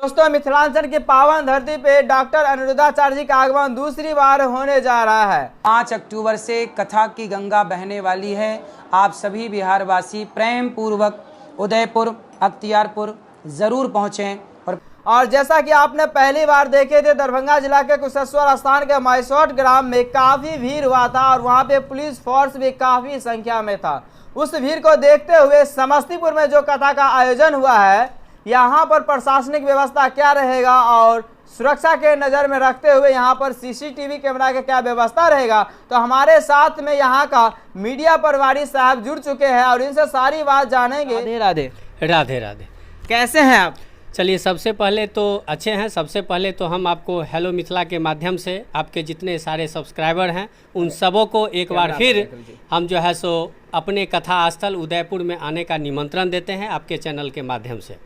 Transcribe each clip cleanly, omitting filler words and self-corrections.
दोस्तों, मिथिलांचल की पावन धरती पे डॉक्टर अनिरुद्धाचार्य जी का आगमन दूसरी बार होने जा रहा है। 5 अक्टूबर से कथा की गंगा बहने वाली है। आप सभी बिहारवासी प्रेम पूर्वक उदयपुर अख्तियारपुर जरूर पहुँचें। और जैसा कि आपने पहली बार देखे थे, दरभंगा जिला के कुशेश्वर स्थान के मैसोट ग्राम में काफी भीड़ हुआ था और वहां पे पुलिस फोर्स भी काफी संख्या में था। उस भीड़ को देखते हुए समस्तीपुर में जो कथा का आयोजन हुआ है, यहाँ पर प्रशासनिक व्यवस्था क्या रहेगा और सुरक्षा के नज़र में रखते हुए यहाँ पर सीसीटीवी कैमरा का क्या व्यवस्था रहेगा, तो हमारे साथ में यहाँ का मीडिया प्रभारी साहब जुड़ चुके हैं और इनसे सारी बात जानेंगे। राधे राधे। राधे राधे। कैसे हैं आप? चलिए, सबसे पहले तो अच्छे हैं। सबसे पहले तो हम आपको हेलो मिथिला के माध्यम से आपके जितने सारे सब्सक्राइबर हैं उन सबों को एक बार फिर हम जो है सो अपने कथा स्थल उदयपुर में आने का निमंत्रण देते हैं आपके चैनल के माध्यम से।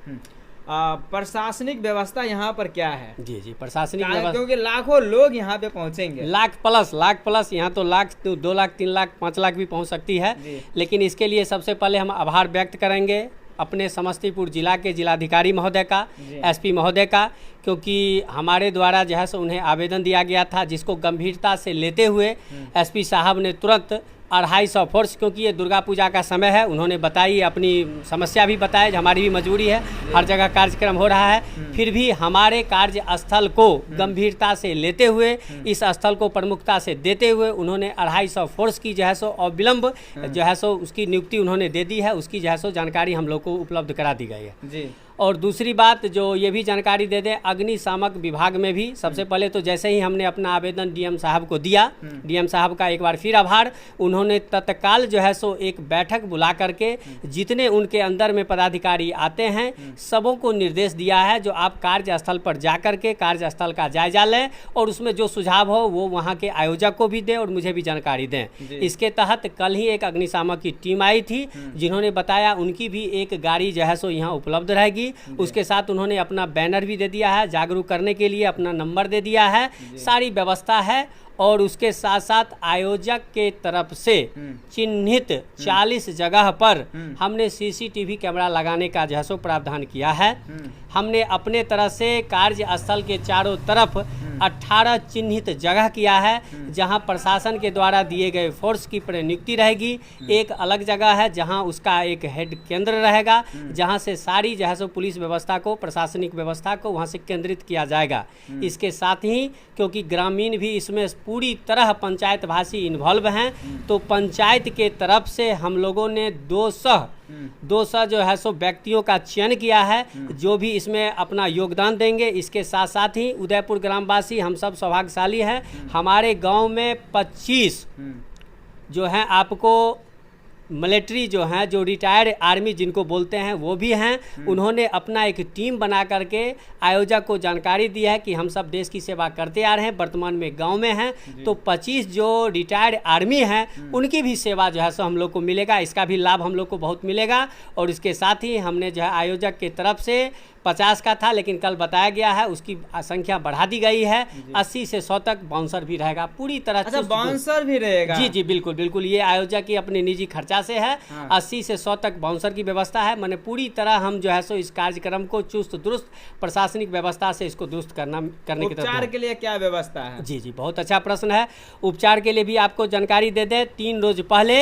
प्रशासनिक व्यवस्था यहाँ पर क्या है? जी जी, प्रशासनिक व्यवस्था, क्योंकि लाखों लोग यहाँ पे पहुँचेंगे। लाख प्लस यहाँ तो लाख 2 लाख 3 लाख 5 लाख भी पहुँच सकती है। लेकिन इसके लिए सबसे पहले हम आभार व्यक्त करेंगे अपने समस्तीपुर जिला के जिलाधिकारी महोदय का, एसपी महोदय का, क्योंकि हमारे द्वारा जो है सो उन्हें आवेदन दिया गया था, जिसको गंभीरता से लेते हुए एसपी साहब ने तुरंत 250 फोर्स, क्योंकि ये दुर्गा पूजा का समय है, उन्होंने बताई, अपनी समस्या भी बताई, हमारी भी मजबूरी है, हर जगह कार्यक्रम हो रहा है, फिर भी हमारे कार्य स्थल को गंभीरता से लेते हुए, इस स्थल को प्रमुखता से देते हुए उन्होंने 250 फोर्स की जो है सो अविलंब जो है सो उसकी नियुक्ति उन्होंने दे दी है। उसकी जो है सो जानकारी हम लोग को उपलब्ध करा दी गई है जी। और दूसरी बात जो ये भी जानकारी दे दें, अग्निशामक विभाग में भी सबसे पहले तो जैसे ही हमने अपना आवेदन डीएम साहब को दिया, डीएम साहब का एक बार फिर आभार, उन्होंने तत्काल जो है सो एक बैठक बुला करके जितने उनके अंदर में पदाधिकारी आते हैं सबों को निर्देश दिया है जो आप कार्यस्थल पर जा कर के कार्यस्थल का जायजा लें और उसमें जो सुझाव हो वो वहाँ के आयोजक को भी दें और मुझे भी जानकारी दें। इसके तहत कल ही एक अग्निशामक की टीम आई थी जिन्होंने बताया उनकी भी एक गाड़ी जो है सो यहाँ उपलब्ध रहेगी। उसके साथ उन्होंने अपना बैनर भी दे दिया है, जागरूक करने के लिए अपना नंबर दे दिया है, सारी व्यवस्था है। और उसके साथ साथ आयोजक के तरफ से चिन्हित 40 जगह पर हमने सीसीटीवी कैमरा लगाने का जो है सो प्रावधान किया है। हमने अपने तरफ से कार्यस्थल के चारों तरफ 18 चिन्हित जगह किया है जहां प्रशासन के द्वारा दिए गए फोर्स की नियुक्ति रहेगी। एक अलग जगह है जहां उसका एक हेड केंद्र रहेगा, जहां से सारी जो है सो पुलिस व्यवस्था को, प्रशासनिक व्यवस्था को वहां से केंद्रित किया जाएगा। इसके साथ ही क्योंकि ग्रामीण भी इसमें पूरी तरह पंचायत भाषी इन्वॉल्व हैं, तो पंचायत के तरफ से हम लोगों ने 200 जो है सो व्यक्तियों का चयन किया है जो भी इसमें अपना योगदान देंगे। इसके साथ साथ ही उदयपुर ग्रामवासी हम सब सौभाग्यशाली हैं, हमारे गांव में 25 जो हैं आपको मिलिट्री जो हैं, जो रिटायर्ड आर्मी जिनको बोलते हैं वो भी हैं। उन्होंने अपना एक टीम बना करके आयोजक को जानकारी दी है कि हम सब देश की सेवा करते आ रहे हैं, वर्तमान में गांव में हैं, तो 25 जो रिटायर्ड आर्मी हैं उनकी भी सेवा जो है सो हम लोग को मिलेगा। इसका भी लाभ हम लोग को बहुत मिलेगा। और इसके साथ ही हमने जो है आयोजक की तरफ से 50 का था, लेकिन कल बताया गया है उसकी संख्या बढ़ा दी गई है, 80 से 100 तक बाउंसर भी रहेगा पूरी तरह। अच्छा, बाउंसर भी रहेगा? जी जी, बिल्कुल बिल्कुल, ये आयोजक की अपने निजी खर्चा से है। 80 से 100 तक बाउंसर की व्यवस्था है। मैंने पूरी तरह हम जो है सो इस कार्यक्रम को चुस्त दुरुस्त प्रशासनिक व्यवस्था से इसको दुरुस्त करने की तरफ। उपचार के लिए क्या व्यवस्था है? जी जी, बहुत अच्छा प्रश्न है। उपचार के लिए भी आपको जानकारी दे दें, 3 रोज पहले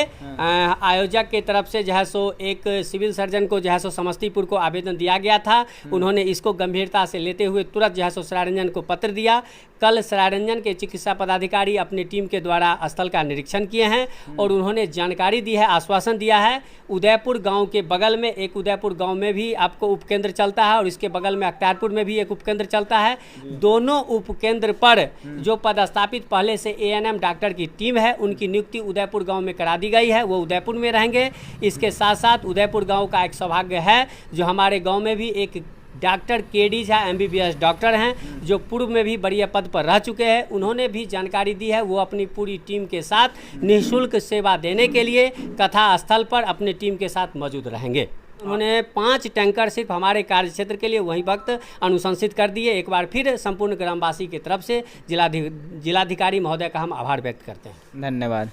आयोजक के तरफ से जो है सो एक सिविल सर्जन को जो है सो समस्तीपुर को आवेदन दिया गया था। उन्होंने इसको गंभीरता से लेते हुए तुरंत जो है सो सरायरंजन को पत्र दिया। कल सरायरंजन के चिकित्सा पदाधिकारी अपनी टीम के द्वारा स्थल का निरीक्षण किए हैं और उन्होंने जानकारी दी है, आश्वासन दिया है। उदयपुर गांव के बगल में एक उदयपुर गांव में भी आपको उपकेंद्र चलता है और इसके बगल में अख्तियारपुर में भी एक उपकेंद्र चलता है। दोनों उपकेंद्र पर जो पदस्थापित पहले से एएनएम डॉक्टर की टीम है उनकी नियुक्ति उदयपुर गाँव में करा दी गई है, वो उदयपुर में रहेंगे। इसके साथ साथ उदयपुर गाँव का एक सौभाग्य है जो हमारे गाँव में भी एक doctor KD Jha MBBS doctor हैं जो पूर्व में भी बड़ी पद पर रह चुके हैं। उन्होंने भी जानकारी दी है, वो अपनी पूरी टीम के साथ निःशुल्क सेवा देने के लिए कथा स्थल पर अपनी टीम के साथ मौजूद रहेंगे। उन्होंने 5 टैंकर सिर्फ हमारे कार्य क्षेत्र के लिए वही वक्त अनुशंसित कर दिए। एक बार फिर संपूर्ण ग्रामवासी की तरफ से जिलाधिकारी महोदय का हम आभार व्यक्त करते हैं। धन्यवाद।